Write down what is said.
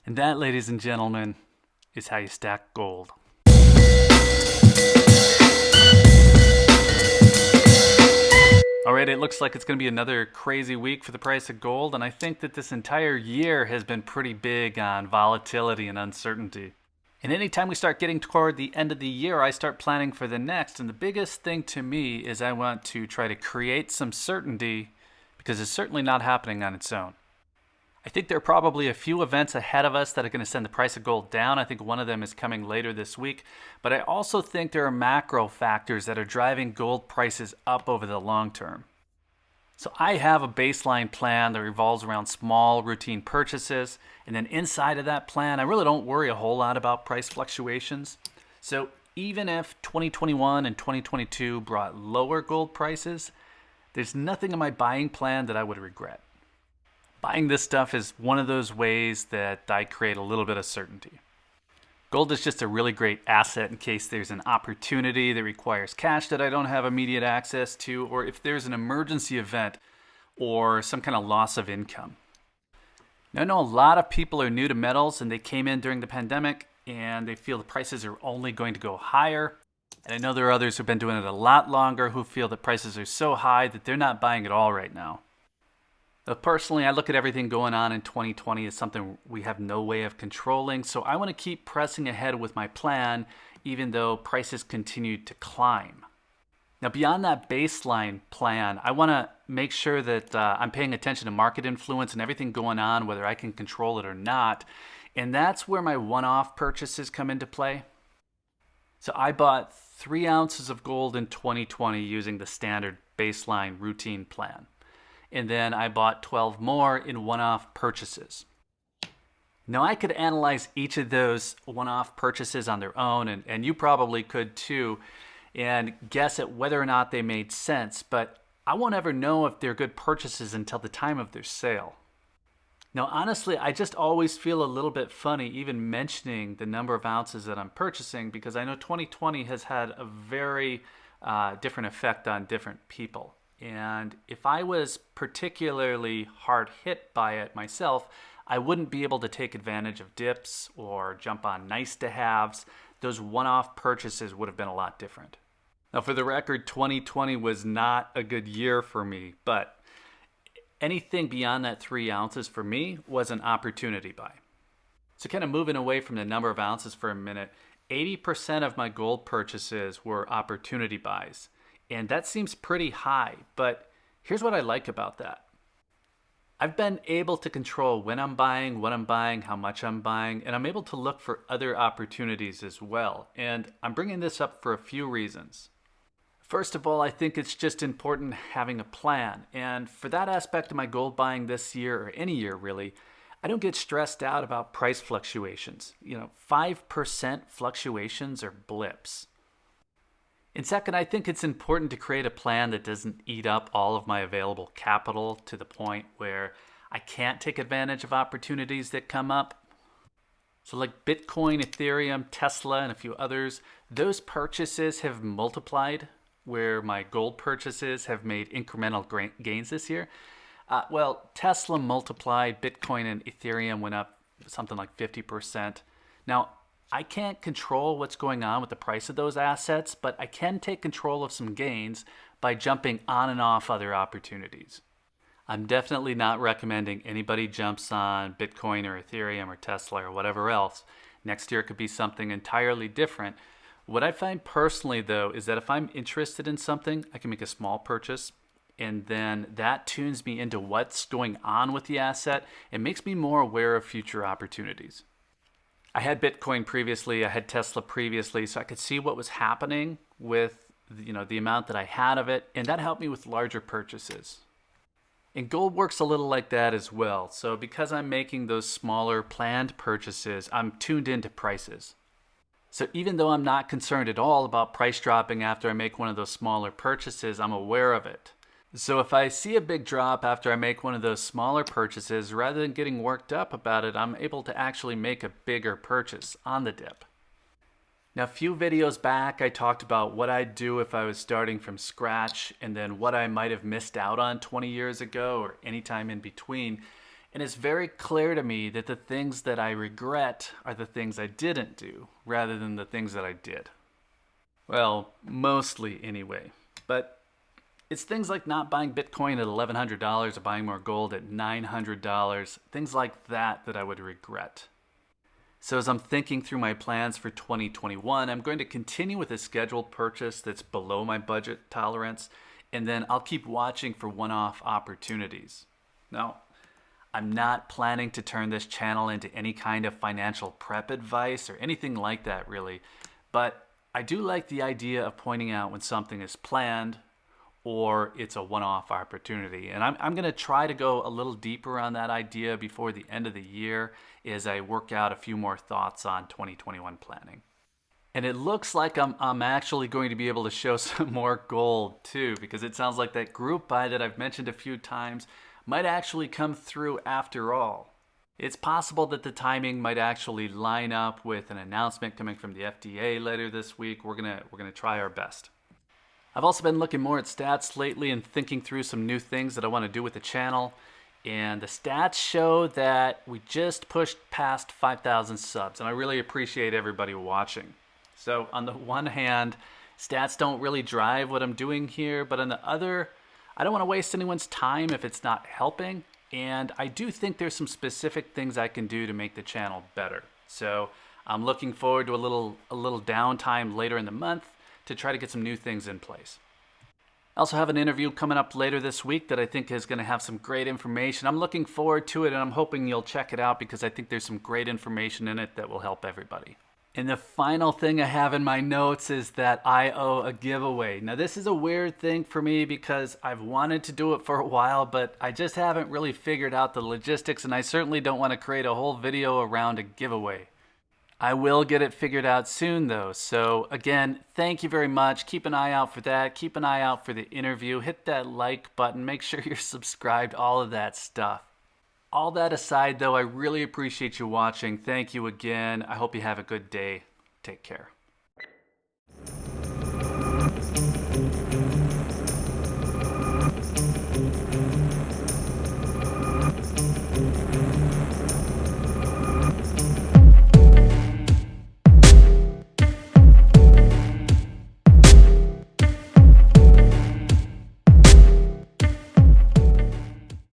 And that, ladies and gentlemen, is how you stack gold. All right, it looks like it's going to be another crazy week for the price of gold, and I think that this entire year has been pretty big on volatility and uncertainty. And anytime we start getting toward the end of the year, I start planning for the next, and the biggest thing to me is I want to try to create some certainty because it's certainly not happening on its own. I think there are probably a few events ahead of us that are going to send the price of gold down. I think one of them is coming later this week. But I also think there are macro factors that are driving gold prices up over the long term. So I have a baseline plan that revolves around small routine purchases. And then inside of that plan, I really don't worry a whole lot about price fluctuations. So even if 2021 and 2022 brought lower gold prices, there's nothing in my buying plan that I would regret. Buying this stuff is one of those ways that I create a little bit of certainty. Gold is just a really great asset in case there's an opportunity that requires cash that I don't have immediate access to, or if there's an emergency event or some kind of loss of income. Now, I know a lot of people are new to metals and they came in during the pandemic and they feel the prices are only going to go higher. And I know there are others who've been doing it a lot longer who feel that prices are so high that they're not buying at all right now. But personally, I look at everything going on in 2020 as something we have no way of controlling, so I want to keep pressing ahead with my plan, even though prices continue to climb. Now, beyond that baseline plan, I want to make sure that I'm paying attention to market influence and everything going on, whether I can control it or not, and that's where my one-off purchases come into play. So I bought 3 ounces of gold in 2020 using the standard baseline routine plan. And then I bought 12 more in one-off purchases. Now I could analyze each of those one-off purchases on their own, and you probably could too, and guess at whether or not they made sense, but I won't ever know if they're good purchases until the time of their sale. Now honestly, I just always feel a little bit funny even mentioning the number of ounces that I'm purchasing because I know 2020 has had a very different effect on different people. And if I was particularly hard hit by it myself, I wouldn't be able to take advantage of dips or jump on nice to haves. Those one-off purchases would have been a lot different. Now for the record, 2020 was not a good year for me, but anything beyond that 3 ounces for me was an opportunity buy. So kind of moving away from the number of ounces for a minute, 80% of my gold purchases were opportunity buys. And that seems pretty high, but here's what I like about that. I've been able to control when I'm buying, what I'm buying, how much I'm buying, and I'm able to look for other opportunities as well. And I'm bringing this up for a few reasons. First of all, I think it's just important having a plan. And for that aspect of my gold buying this year, or any year really, I don't get stressed out about price fluctuations. 5% fluctuations are blips. And second, I think it's important to create a plan that doesn't eat up all of my available capital to the point where I can't take advantage of opportunities that come up. So like Bitcoin, Ethereum, Tesla, and a few others, those purchases have multiplied where my gold purchases have made incremental gains this year. Tesla multiplied, Bitcoin and Ethereum went up something like 50%. Now, I can't control what's going on with the price of those assets, but I can take control of some gains by jumping on and off other opportunities. I'm definitely not recommending anybody jumps on Bitcoin or Ethereum or Tesla or whatever else. Next year it could be something entirely different. What I find personally, though, is that if I'm interested in something, I can make a small purchase, and then that tunes me into what's going on with the asset and makes me more aware of future opportunities. I had Bitcoin previously, I had Tesla previously, so I could see what was happening with the amount that I had of it, and that helped me with larger purchases. And gold works a little like that as well. So because I'm making those smaller planned purchases, I'm tuned into prices. So even though I'm not concerned at all about price dropping after I make one of those smaller purchases, I'm aware of it. So if I see a big drop after I make one of those smaller purchases, rather than getting worked up about it, I'm able to actually make a bigger purchase on the dip. Now, a few videos back, I talked about what I'd do if I was starting from scratch and then what I might have missed out on 20 years ago or any time in between. And it's very clear to me that the things that I regret are the things I didn't do rather than the things that I did. Well, mostly anyway. But it's things like not buying Bitcoin at $1,100 or buying more gold at $900, things like that I would regret. So as I'm thinking through my plans for 2021, I'm going to continue with a scheduled purchase that's below my budget tolerance, and then I'll keep watching for one-off opportunities. Now, I'm not planning to turn this channel into any kind of financial prep advice or anything like that really, but I do like the idea of pointing out when something is planned or it's a one-off opportunity. And I'm going to try to go a little deeper on that idea before the end of the year as I work out a few more thoughts on 2021 planning. And it looks like I'm actually going to be able to show some more gold too, because it sounds like that group buy that I've mentioned a few times might actually come through after all. It's possible that the timing might actually line up with an announcement coming from the FDA later this week. We're gonna try our best. I've also been looking more at stats lately and thinking through some new things that I want to do with the channel. And the stats show that we just pushed past 5,000 subs, and I really appreciate everybody watching. So on the one hand, stats don't really drive what I'm doing here, but on the other, I don't want to waste anyone's time if it's not helping, and I do think there's some specific things I can do to make the channel better. So I'm looking forward to a little downtime later in the month to try to get some new things in place. I also have an interview coming up later this week that I think is going to have some great information. I'm looking forward to it, and I'm hoping you'll check it out because I think there's some great information in it that will help everybody. And the final thing I have in my notes is that I owe a giveaway. Now this is a weird thing for me because I've wanted to do it for a while, but I just haven't really figured out the logistics, and I certainly don't want to create a whole video around a giveaway. I will get it figured out soon though. So again, thank you very much. Keep an eye out for that. Keep an eye out for the interview. Hit that like button. Make sure you're subscribed, all of that stuff. All that aside though, I really appreciate you watching. Thank you again. I hope you have a good day. Take care.